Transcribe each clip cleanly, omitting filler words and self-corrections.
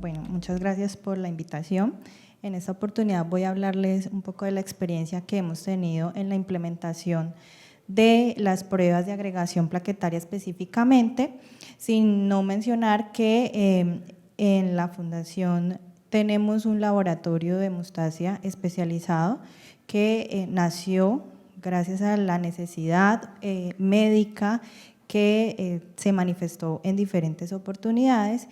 Bueno, muchas gracias por la invitación. En esta oportunidad voy a hablarles un poco de la experiencia que hemos tenido en la implementación de las pruebas de agregación plaquetaria específicamente, sin no mencionar que en la Fundación tenemos un laboratorio de hemostasia especializado que nació gracias a la necesidad médica que se manifestó en diferentes oportunidades,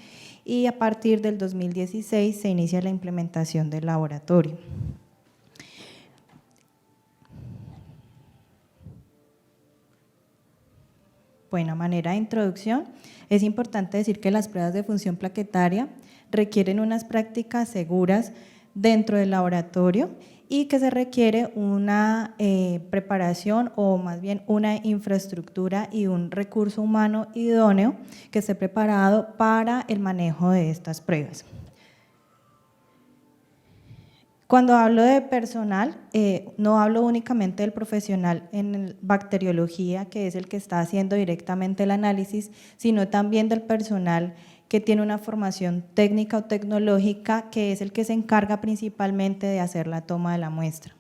y a partir del 2016 se inicia la implementación del laboratorio. Bueno, a manera de introducción, es importante decir que las pruebas de función plaquetaria requieren unas prácticas seguras dentro del laboratorio y que se requiere una preparación, o más bien una infraestructura y un recurso humano idóneo que esté preparado para el manejo de estas pruebas. Cuando hablo de personal, no hablo únicamente del profesional en bacteriología, que es el que está haciendo directamente el análisis, sino también del personal que tiene una formación técnica o tecnológica, que es el que se encarga principalmente de hacer la toma de la muestra.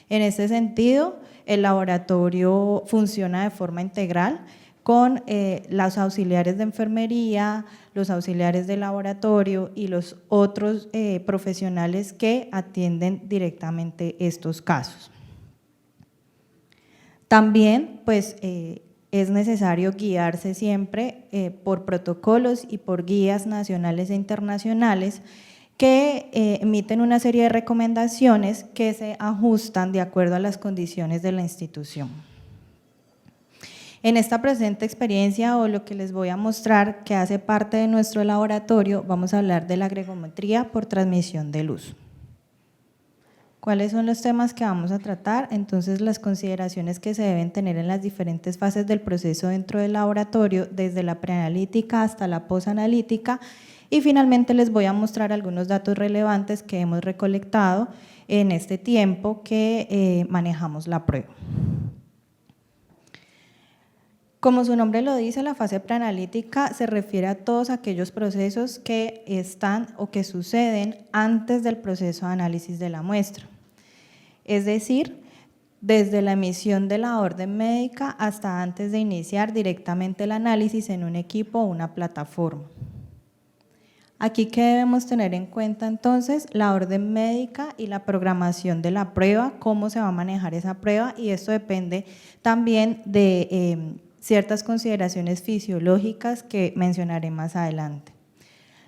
En este sentido, el laboratorio funciona de forma integral con los auxiliares de enfermería, los auxiliares de laboratorio y los otros profesionales que atienden directamente estos casos. También, pues, es necesario guiarse siempre por protocolos y por guías nacionales e internacionales que emiten una serie de recomendaciones que se ajustan de acuerdo a las condiciones de la institución. En esta presente experiencia, o lo que les voy a mostrar que hace parte de nuestro laboratorio, vamos a hablar de la gregometría por transmisión de luz. ¿Cuáles son los temas que vamos a tratar? Entonces, las consideraciones que se deben tener en las diferentes fases del proceso dentro del laboratorio, desde la preanalítica hasta la posanalítica, y finalmente les voy a mostrar algunos datos relevantes que hemos recolectado en este tiempo que manejamos la prueba. Como su nombre lo dice, la fase preanalítica se refiere a todos aquellos procesos que están o que suceden antes del proceso de análisis de la muestra. Es decir, desde la emisión de la orden médica hasta antes de iniciar directamente el análisis en un equipo o una plataforma. Aquí, ¿qué debemos tener en cuenta entonces? La orden médica y la programación de la prueba, cómo se va a manejar esa prueba, y esto depende también de ciertas consideraciones fisiológicas que mencionaré más adelante.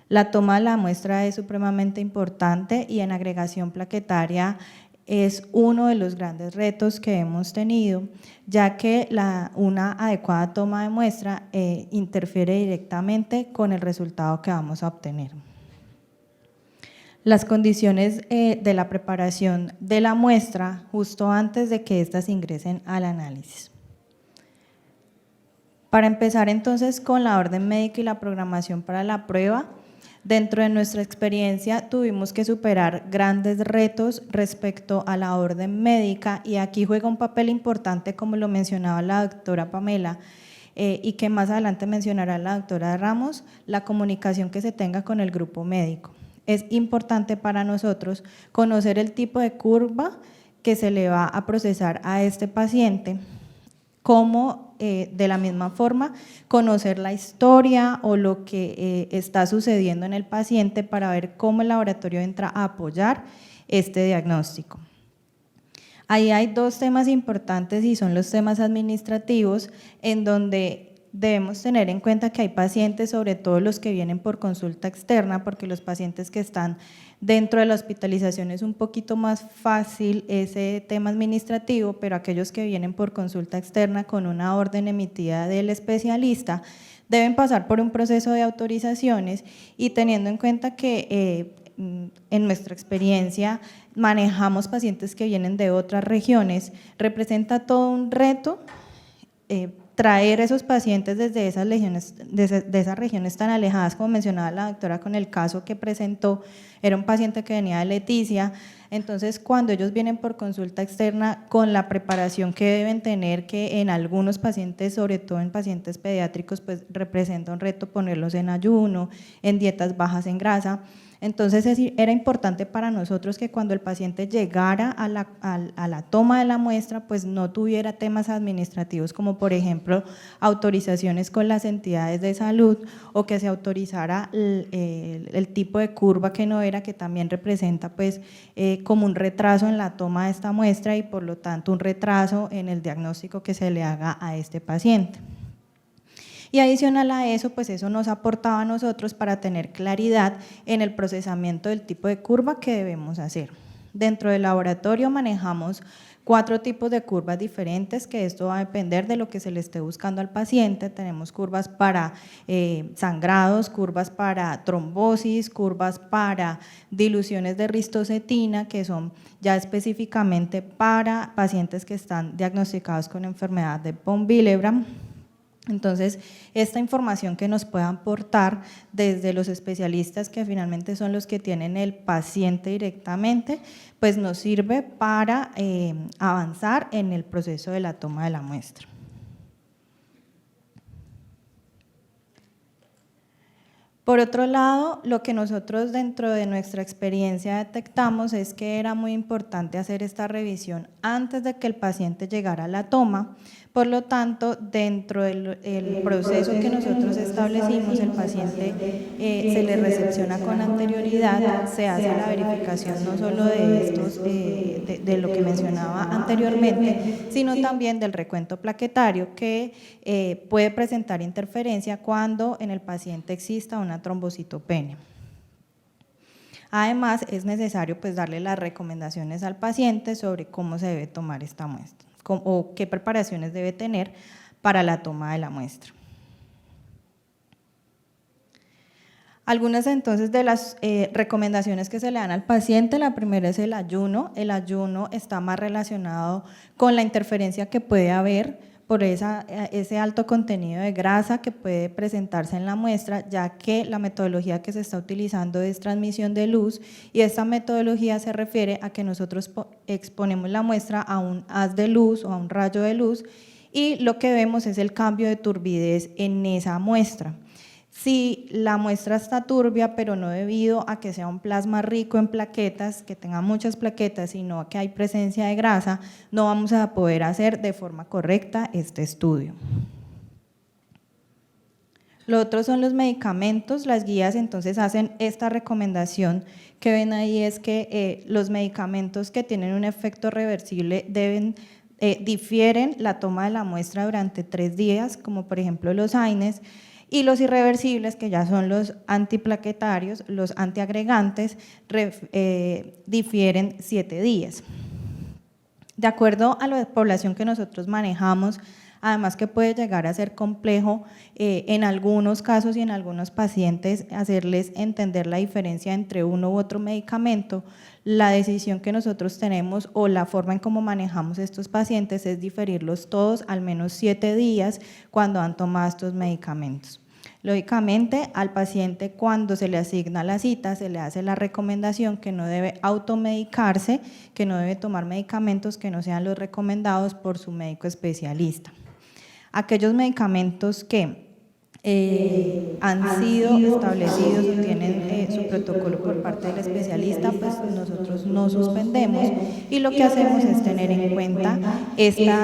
La toma de la muestra es supremamente importante y en agregación plaquetaria es uno de los grandes retos que hemos tenido, ya que una adecuada toma de muestra interfiere directamente con el resultado que vamos a obtener. Las condiciones de la preparación de la muestra justo antes de que éstas ingresen al análisis. Para empezar entonces con la orden médica y la programación para la prueba, dentro de nuestra experiencia tuvimos que superar grandes retos respecto a la orden médica, y aquí juega un papel importante, como lo mencionaba la doctora Pamela, y que más adelante mencionará la doctora Ramos, la comunicación que se tenga con el grupo médico. Es importante para nosotros conocer el tipo de curva que se le va a procesar a este paciente, cómo de la misma forma conocer la historia o lo que está sucediendo en el paciente para ver cómo el laboratorio entra a apoyar este diagnóstico. Ahí hay dos temas importantes y son los temas administrativos, en donde debemos tener en cuenta que hay pacientes, sobre todo los que vienen por consulta externa, porque los pacientes que están dentro de la hospitalización es un poquito más fácil ese tema administrativo, pero aquellos que vienen por consulta externa con una orden emitida del especialista deben pasar por un proceso de autorizaciones, y teniendo en cuenta que en nuestra experiencia manejamos pacientes que vienen de otras regiones, representa todo un reto traer esos pacientes desde esas regiones tan alejadas, como mencionaba la doctora con el caso que presentó, era un paciente que venía de Leticia. Entonces, cuando ellos vienen por consulta externa, con la preparación que deben tener, que en algunos pacientes, sobre todo en pacientes pediátricos, pues representa un reto ponerlos en ayuno, en dietas bajas en grasa, Entonces era importante para nosotros que cuando el paciente llegara a la toma de la muestra, pues no tuviera temas administrativos como por ejemplo autorizaciones con las entidades de salud o que se autorizara el tipo de curva que no era, que también representa pues como un retraso en la toma de esta muestra y por lo tanto un retraso en el diagnóstico que se le haga a este paciente. Y adicional a eso, pues eso nos aportaba a nosotros para tener claridad en el procesamiento del tipo de curva que debemos hacer. Dentro del laboratorio manejamos 4 tipos de curvas diferentes, que esto va a depender de lo que se le esté buscando al paciente. Tenemos curvas para sangrados, curvas para trombosis, curvas para diluciones de ristocetina, que son ya específicamente para pacientes que están diagnosticados con enfermedad de von Willebrand. Entonces, esta información que nos puedan aportar desde los especialistas, que finalmente son los que tienen el paciente directamente, pues nos sirve para avanzar en el proceso de la toma de la muestra. Por otro lado, lo que nosotros dentro de nuestra experiencia detectamos es que era muy importante hacer esta revisión antes de que el paciente llegara a la toma. Por lo tanto, dentro del proceso que nosotros establecimos, el paciente se le recepciona con anterioridad, se hace la verificación no solo de estos, de lo que mencionaba anteriormente, sino también del recuento plaquetario, que puede presentar interferencia cuando en el paciente exista una trombocitopenia. Además, es necesario pues darle las recomendaciones al paciente sobre cómo se debe tomar esta muestra o qué preparaciones debe tener para la toma de la muestra. Algunas entonces de las recomendaciones que se le dan al paciente, la primera es el ayuno. El ayuno está más relacionado con la interferencia que puede haber por ese alto contenido de grasa que puede presentarse en la muestra, ya que la metodología que se está utilizando es transmisión de luz, y esta metodología se refiere a que nosotros exponemos la muestra a un haz de luz o a un rayo de luz, y lo que vemos es el cambio de turbidez en esa muestra. Si la muestra está turbia, pero no debido a que sea un plasma rico en plaquetas, que tenga muchas plaquetas, sino a que hay presencia de grasa, no vamos a poder hacer de forma correcta este estudio. Lo otro son los medicamentos. Las guías entonces hacen esta recomendación que ven ahí, es que los medicamentos que tienen un efecto reversible difieren la toma de la muestra durante 3 días, como por ejemplo los AINES, y los irreversibles, que ya son los antiplaquetarios, los antiagregantes, difieren 7 días. De acuerdo a la población que nosotros manejamos, además que puede llegar a ser complejo en algunos casos y en algunos pacientes hacerles entender la diferencia entre uno u otro medicamento, la decisión que nosotros tenemos o la forma en cómo manejamos estos pacientes es diferirlos todos al menos 7 días cuando han tomado estos medicamentos. Lógicamente, al paciente cuando se le asigna la cita se le hace la recomendación que no debe automedicarse, que no debe tomar medicamentos que no sean los recomendados por su médico especialista. Aquellos medicamentos que han sido establecidos o tienen su protocolo por parte del especialista, pues nosotros no suspendemos, y lo que hacemos es tener en cuenta estos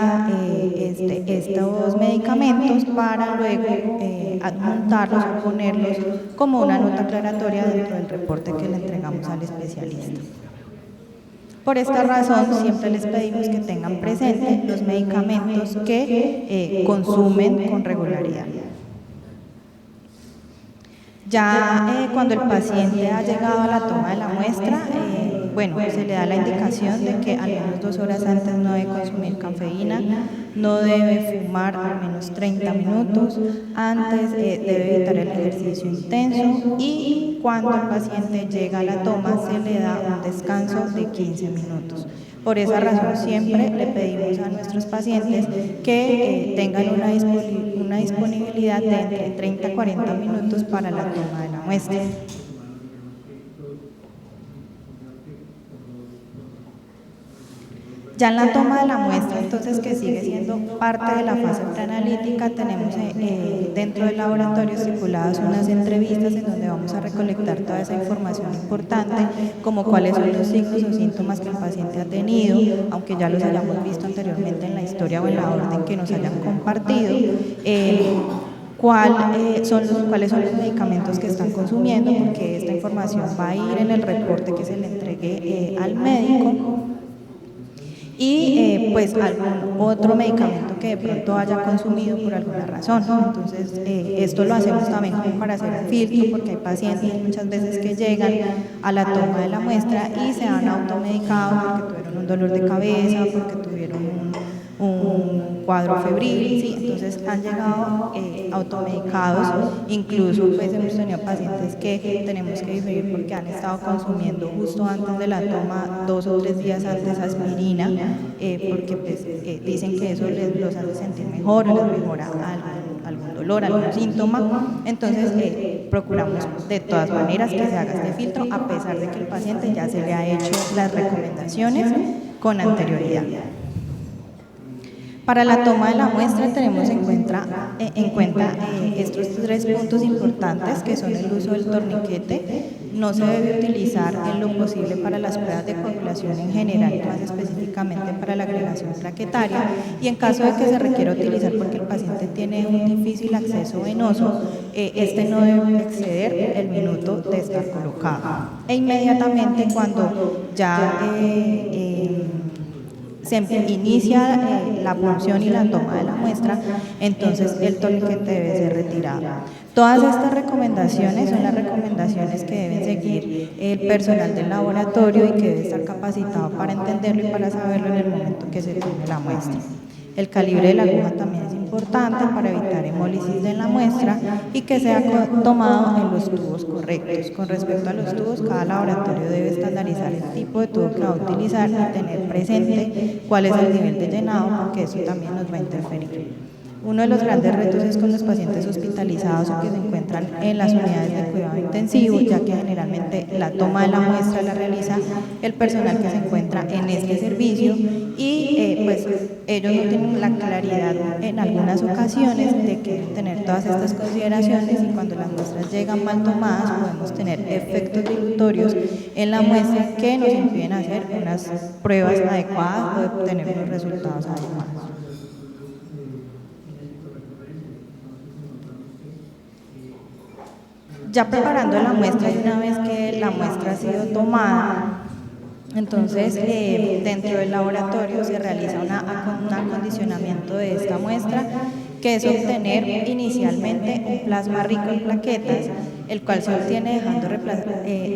medicamentos para luego adjuntarlos o ponerlos como una nota aclaratoria dentro del reporte que le entregamos al especialista. Por esta razón, siempre les pedimos que tengan presente los medicamentos que consumen con regularidad. Ya cuando el paciente ha llegado a la toma de la muestra, bueno, se le da la indicación de que al menos 2 horas antes no debe consumir cafeína, no debe fumar al menos 30 minutos, antes debe evitar el ejercicio intenso, y cuando el paciente llega a la toma se le da un descanso de 15 minutos. Por esa razón siempre le pedimos a nuestros pacientes que tengan una disponibilidad de entre 30 a 40 minutos para la toma de la muestra. Ya en la toma de la muestra, entonces, que sigue siendo parte de la fase preanalítica, tenemos dentro del laboratorio estipuladas unas entrevistas en donde vamos a recolectar toda esa información importante, como cuáles son los signos o síntomas que el paciente ha tenido, aunque ya los hayamos visto anteriormente en la historia o en la orden que nos hayan compartido, cuáles son los medicamentos que están consumiendo, porque esta información va a ir en el reporte que se le entregue al médico, y pues algún otro medicamento que de pronto haya consumido por alguna razón. Entonces, esto lo hacemos también como para hacer un filtro, porque hay pacientes muchas veces que llegan a la toma de la muestra y se han automedicado porque tuvieron un dolor de cabeza, porque tuvieron un cuadro febril, ¿sí? Entonces han llegado automedicados, incluso pues hemos tenido pacientes que tenemos que diferir porque han estado consumiendo justo antes de la toma, 2 o 3 días antes, aspirina, porque pues, dicen que eso los hace sentir mejor o les mejora algún dolor, algún síntoma. Entonces procuramos de todas maneras que se haga este filtro, a pesar de que el paciente ya se le ha hecho las recomendaciones con anterioridad. Para la toma de la muestra tenemos en cuenta estos 3 puntos importantes, que son el uso del torniquete. No se debe utilizar en lo posible para las pruebas de coagulación en general, más específicamente para la agregación plaquetaria, y en caso de que se requiera utilizar porque el paciente tiene un difícil acceso venoso, este no debe exceder el minuto de estar colocado. E inmediatamente, cuando ya se inicia la punción y la toma de la muestra, entonces el torniquete debe ser retirado. Todas estas recomendaciones son las recomendaciones que deben seguir el personal del laboratorio y que debe estar capacitado para entenderlo y para saberlo en el momento que se tome la muestra. El calibre de la aguja también es importante para evitar hemólisis de la muestra y que sea tomado en los tubos correctos. Con respecto a los tubos, cada laboratorio debe estandarizar el tipo de tubo que va a utilizar y tener presente cuál es el nivel de llenado, porque eso también nos va a interferir. Uno de los grandes retos es con los pacientes hospitalizados o que se encuentran en las unidades de cuidado intensivo, ya que generalmente la toma de la muestra la realiza el personal que se encuentra en este servicio y pues ellos no tienen la claridad en algunas ocasiones de que tener todas estas consideraciones, y cuando las muestras llegan mal tomadas podemos tener efectos dilutorios en la muestra que nos impiden hacer unas pruebas adecuadas o obtener unos resultados adecuados. Ya preparando la muestra, y una vez que la muestra ha sido tomada, entonces dentro del laboratorio se realiza un acondicionamiento de esta muestra, que es obtener inicialmente un plasma rico en plaquetas, el cual se obtiene dejando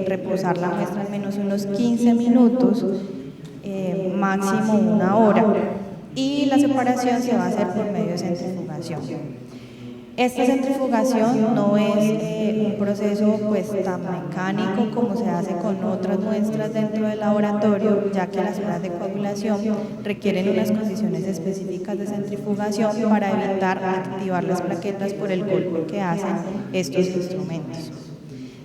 reposar la muestra al menos unos 15 minutos, máximo 1 hora, y la separación se va a hacer por medio de centrifugación. Esta centrifugación no es un proceso pues tan mecánico como se hace con otras muestras dentro del laboratorio, ya que las pruebas de coagulación requieren unas condiciones específicas de centrifugación para evitar activar las plaquetas por el golpe que hacen estos instrumentos.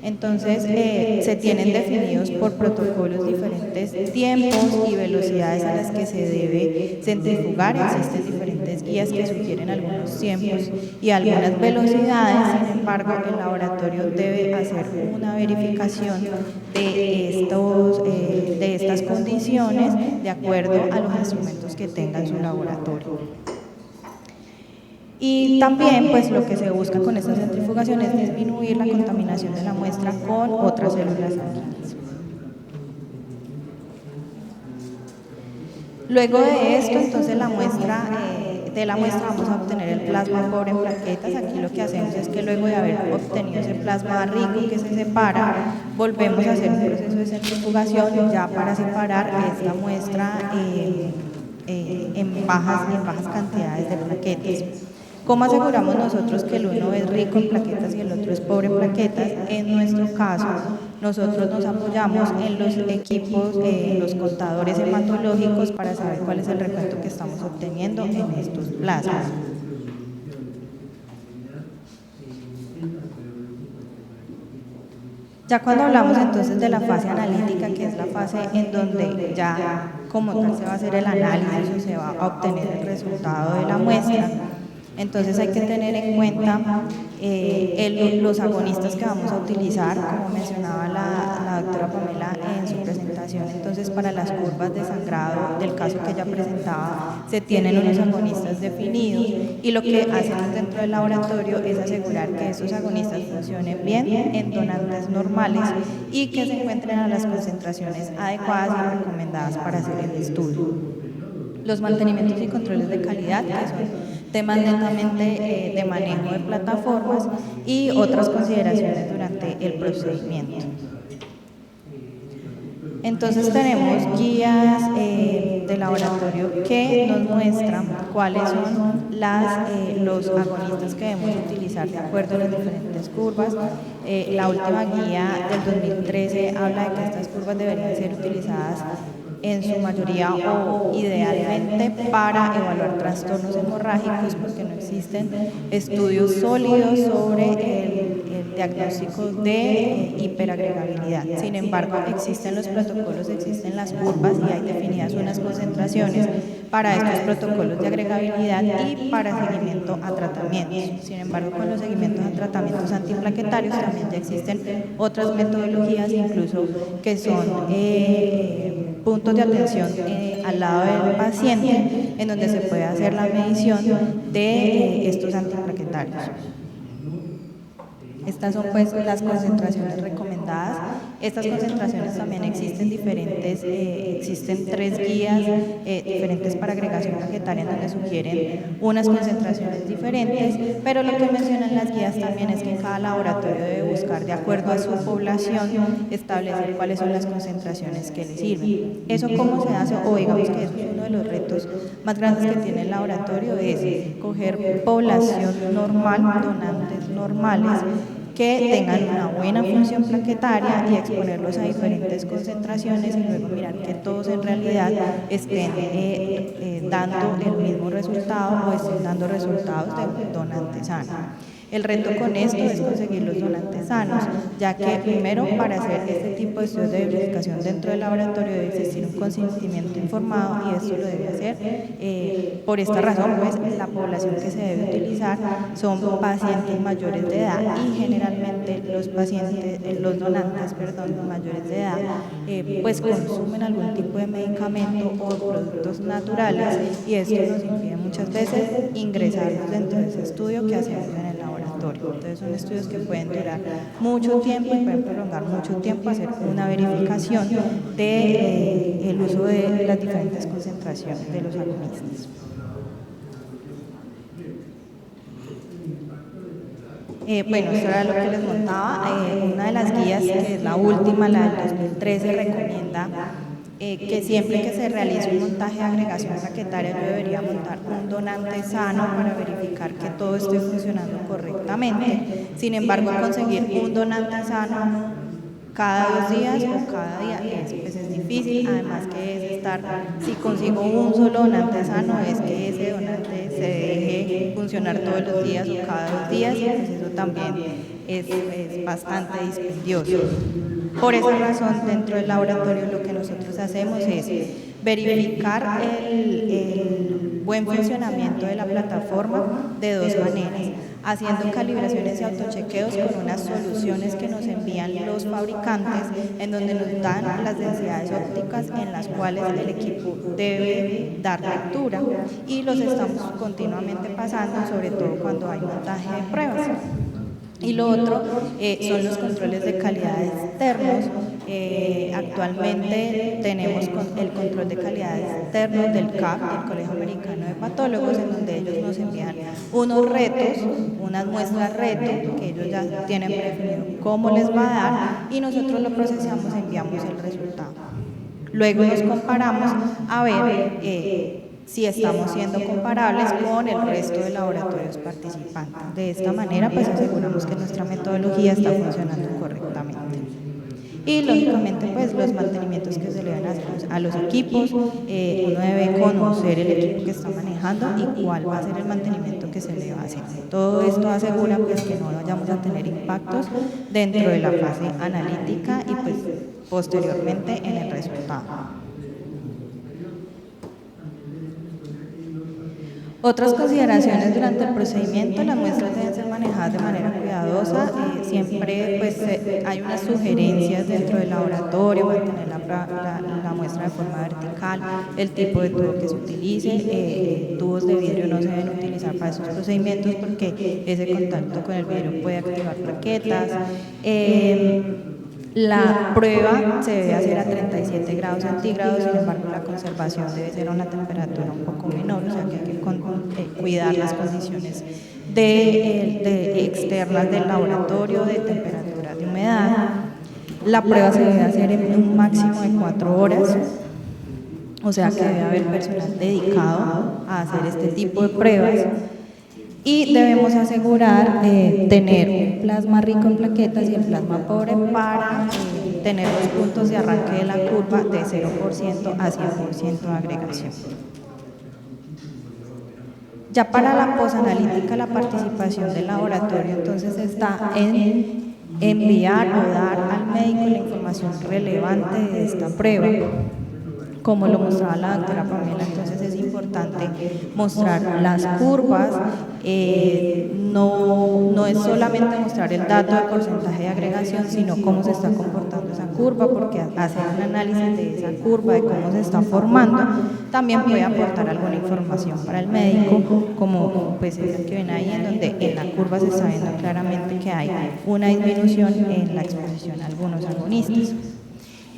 Entonces, se tienen definidos por protocolos diferentes tiempos y velocidades a las que se debe centrifugar. Existen diferentes guías que sugieren algunos tiempos y algunas velocidades. Sin embargo, el laboratorio debe hacer una verificación de estas condiciones de acuerdo a los instrumentos que tenga en su laboratorio. Y también pues lo que se busca con esta centrifugación es disminuir la contaminación de la muestra con otras células sanguíneas. Luego de esto, entonces de la muestra vamos a obtener el plasma pobre en plaquetas. Aquí lo que hacemos es que luego de haber obtenido ese plasma rico que se separa, volvemos a hacer un proceso de centrifugación ya para separar esta muestra en bajas cantidades de plaquetas. ¿Cómo aseguramos nosotros que el uno es rico en plaquetas y el otro es pobre en plaquetas? En nuestro caso, nosotros nos apoyamos en los equipos, los contadores hematológicos, para saber cuál es el recuento que estamos obteniendo en estos plasmas. Ya cuando hablamos entonces de la fase analítica, que es la fase en donde ya como tal se va a hacer el análisis o se va a obtener el resultado de la muestra, entonces hay que tener en cuenta los agonistas que vamos a utilizar, como mencionaba la doctora Pamela en su presentación. Entonces, para las curvas de sangrado del caso que ella presentaba, se tienen unos agonistas definidos y lo que hacemos dentro del laboratorio es asegurar que esos agonistas funcionen bien en donantes normales y que se encuentren a las concentraciones adecuadas y recomendadas para hacer el estudio. Los mantenimientos y controles de calidad, que son temas netamente de manejo de plataformas y otras consideraciones durante el procedimiento. Entonces tenemos guías de laboratorio que nos muestran cuáles son los agonistas que debemos utilizar de acuerdo a las diferentes curvas. La última guía del 2013 habla de que estas curvas deberían ser utilizadas en su mayoría o idealmente para evaluar trastornos hemorrágicos, porque no existen estudios sólidos sobre el diagnóstico de hiperagregabilidad. Sin embargo, existen los protocolos, existen las curvas y hay definidas unas concentraciones para estos protocolos de agregabilidad y para seguimiento a tratamientos. Sin embargo, con los seguimientos a tratamientos antiplaquetarios también ya existen otras metodologías, incluso que son puntos de atención al lado del paciente, en donde se puede hacer la medición de estos antiplaquetarios. Estas son pues las concentraciones recomendadas. Estas concentraciones también existen diferentes, existen 3 guías diferentes para agregación plaquetaria en donde sugieren unas concentraciones diferentes, pero lo que mencionan las guías también es que cada laboratorio debe buscar de acuerdo a su población establecer cuáles son las concentraciones que le sirven. ¿Eso cómo se hace? O digamos que eso es uno de los retos más grandes que tiene el laboratorio, es coger población normal, donantes normales, que tengan una buena función plaquetaria y exponerlos a diferentes concentraciones y luego mirar que todos en realidad estén dando el mismo resultado o estén dando resultados de un donante sano. El reto con esto es conseguir los donantes sanos, ya que primero para hacer este tipo de estudios de verificación dentro del laboratorio debe existir un consentimiento informado y esto lo debe hacer por esta razón, pues la población que se debe utilizar son pacientes mayores de edad y generalmente los donantes mayores de edad pues consumen algún tipo de medicamento o productos naturales y esto nos impide muchas veces ingresarlos dentro de ese estudio que hacemos en el laboratorio. Entonces son estudios que pueden durar mucho tiempo y pueden prolongar mucho tiempo, hacer una verificación del uso de las diferentes concentraciones de los agonistas. Bueno, esto era lo que les montaba. Una de las guías, que es la última, la del 2013, recomienda que siempre que se realice un montaje de agregación plaquetaria yo debería montar un donante sano para verificar que todo esté funcionando correctamente. Sin embargo, conseguir un donante sano cada 2 días o cada día es difícil, además que es si consigo un solo donante sano, es que ese donante se deje funcionar todos los días o cada 2 días, y pues eso también es bastante dispendioso. Por esa razón, dentro del laboratorio lo que nosotros hacemos es verificar el buen funcionamiento de la plataforma de 2 maneras, haciendo calibraciones y autochequeos con unas soluciones que nos envían los fabricantes, en donde nos dan las densidades ópticas en las cuales el equipo debe dar lectura, y los estamos continuamente pasando, sobre todo cuando hay montaje de pruebas. Y lo otro son los controles de calidad externos. Actualmente tenemos el control de calidad externo del CAP, del Colegio Americano de Patólogos, en donde ellos nos envían unos retos, unas muestras reto, que ellos ya tienen preferido cómo les va a dar, y nosotros lo procesamos y enviamos el resultado. Luego nos comparamos a ver si estamos siendo comparables con el resto de laboratorios participantes. De esta manera, pues aseguramos que nuestra metodología está funcionando correctamente. Y lógicamente pues los mantenimientos que se le deben hacer a los equipos, uno debe conocer el equipo que está manejando y cuál va a ser el mantenimiento que se le va a hacer. Todo esto asegura pues que no vayamos a tener impactos dentro de la fase analítica y pues posteriormente en el resultado. Otras consideraciones durante el procedimiento: las muestras deben ser manejadas de manera cuidadosa, siempre pues hay unas sugerencias dentro del laboratorio, mantener la muestra de forma vertical, el tipo de tubo que se utilice, tubos de vidrio no se deben utilizar para esos procedimientos porque ese contacto con el vidrio puede activar plaquetas. La prueba se debe hacer a 37 grados centígrados, sin embargo la conservación debe ser a una temperatura un poco menor, o sea que hay que cuidar las condiciones externas del laboratorio, de temperatura, de humedad. La prueba se debe hacer en un máximo de 4 horas, o sea que debe haber personal dedicado a hacer este tipo de pruebas. Y debemos asegurar tener un plasma rico en plaquetas y el plasma pobre para tener los puntos de arranque de la curva de 0% a 100% de agregación. Ya para la posanalítica, la participación del laboratorio entonces está en enviar o dar al médico la información relevante de esta prueba. Como lo mostraba la doctora Pamela, entonces es importante mostrar las curvas, no es solamente mostrar el dato de porcentaje de agregación, sino cómo se está comportando esa curva, porque hacer un análisis de esa curva, de cómo se está formando, también puede aportar alguna información para el médico, como pues es el que ven ahí, en donde en la curva se está viendo claramente que hay una disminución en la exposición a algunos agonistas.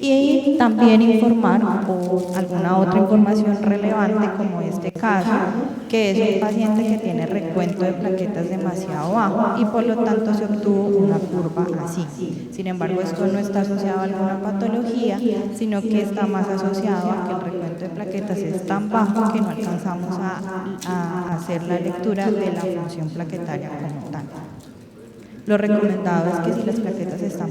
Y también informar o alguna otra información relevante, como este caso, que es un paciente que tiene recuento de plaquetas demasiado bajo y por lo tanto se obtuvo una curva así. Sin embargo, esto no está asociado a alguna patología, sino que está más asociado a que el recuento de plaquetas es tan bajo que no alcanzamos a hacer la lectura de la función plaquetaria como tal. Lo recomendado es que si las plaquetas están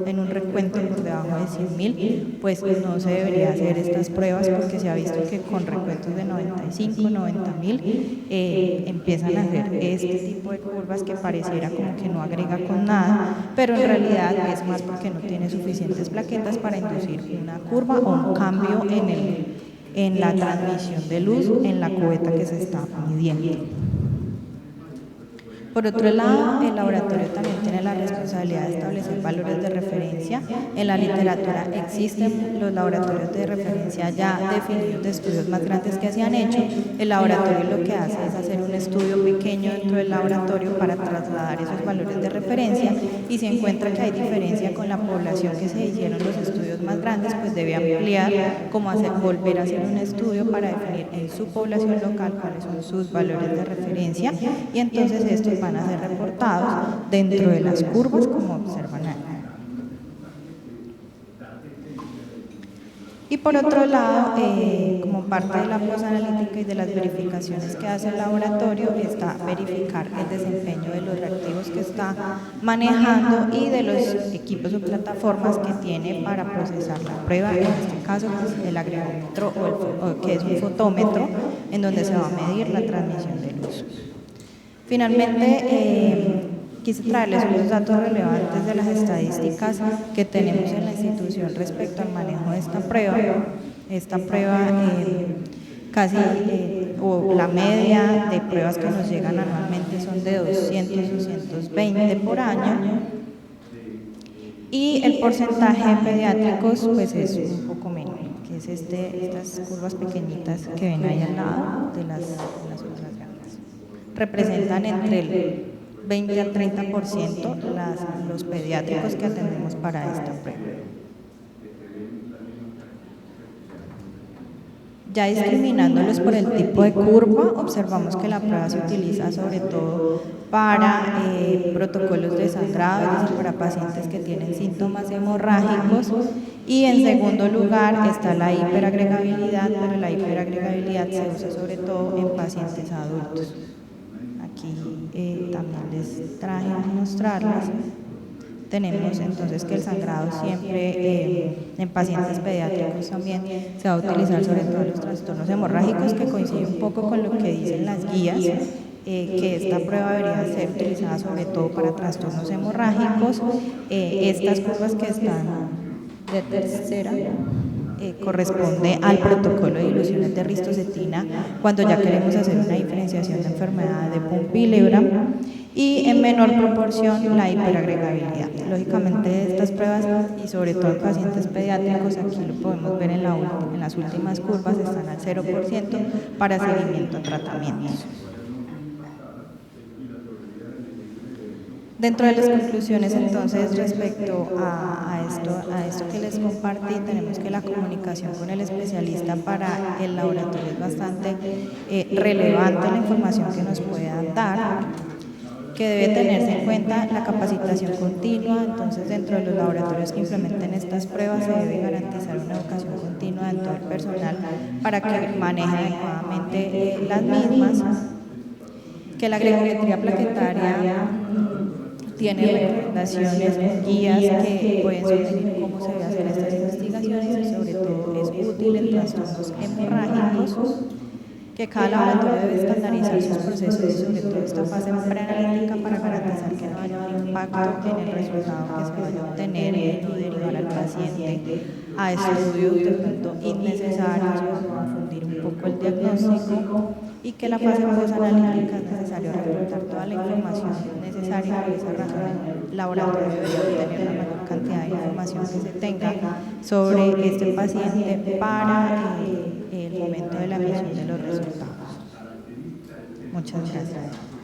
en un recuento por debajo de 100.000, pues no se debería hacer estas pruebas, porque se ha visto que con recuentos de 95, 90.000 empiezan a hacer este tipo de curvas que pareciera como que no agrega con nada, pero en realidad es más porque no tiene suficientes plaquetas para inducir una curva o un cambio en la transmisión de luz en la cubeta que se está midiendo. Por otro lado, el laboratorio también tiene la responsabilidad de establecer valores de referencia. En la literatura existen los laboratorios de referencia ya definidos de estudios más grandes que se han hecho. El laboratorio lo que hace es hacer un estudio pequeño dentro del laboratorio para trasladar esos valores de referencia, y si encuentra que hay diferencia con la población que se hicieron los estudios más grandes, pues debe ampliar, como volver a hacer un estudio para definir en su población local cuáles son sus valores de referencia, y entonces estos van a ser reportados dentro de las curvas, como observan ahí. Y por otro lado, como parte de la posanalítica y de las verificaciones que hace el laboratorio, está verificar el desempeño de los reactivos que está manejando y de los equipos o plataformas que tiene para procesar la prueba, en este caso pues, el agregómetro que es un fotómetro, en donde se va a medir la transmisión de luz. Finalmente, quise traerles unos datos relevantes de las estadísticas que tenemos en la institución respecto al manejo de esta prueba. Esta prueba o la media de pruebas que nos llegan anualmente son de 200, 220 por año, y el porcentaje de pediátricos pues es un poco menor, que es estas curvas pequeñitas que ven ahí al lado de las otras grandes. Representan entre el 20 al 30% los pediátricos que atendemos para esta prueba. Ya discriminándolos por el tipo de curva, observamos que la prueba se utiliza sobre todo para protocolos de sangrado, es decir, para pacientes que tienen síntomas hemorrágicos, y en segundo lugar está la hiperagregabilidad, pero la hiperagregabilidad se usa sobre todo en pacientes adultos. Aquí también les traje a mostrarles tenemos entonces que el sangrado siempre en pacientes pediátricos también se va a utilizar sobre todo en los trastornos hemorrágicos, que coincide un poco con lo que dicen las guías, que esta prueba debería ser utilizada sobre todo para trastornos hemorrágicos. Estas curvas que están de tercera corresponde al protocolo de diluciones de ristocetina cuando ya queremos hacer una diferenciación de enfermedad de Pump-Villeurbank, y en menor proporción la hiperagregabilidad. Lógicamente estas pruebas, y sobre todo en pacientes pediátricos, aquí lo podemos ver en las últimas curvas, están al 0% para seguimiento a tratamientos. Dentro de las conclusiones, entonces, respecto a esto que les compartí, tenemos que la comunicación con el especialista para el laboratorio es bastante relevante la información que nos puedan dar, que debe tenerse en cuenta la capacitación continua. Entonces, dentro de los laboratorios que implementen estas pruebas se debe garantizar una educación continua de todo el personal para que maneje adecuadamente las mismas, que la gregometría plaquetaria tiene recomendaciones, guías que pueden sugerir cómo se debe hacer estas investigaciones, y sobre todo es útil en trastornos hemorrágicos, que cada laboratorio debe estandarizar sus procesos y sobre todo esta fase preanalítica para garantizar que no haya un impacto en el resultado que se vaya a obtener y no derivar al paciente a estudios de pronto innecesarios o confundir un poco el diagnóstico, y que la fase posanalítica es necesario reportar toda la información necesaria. Por esa razón el laboratorio debería obtener la mayor cantidad de información que se tenga sobre este paciente para el momento de la emisión de los resultados. Muchas gracias.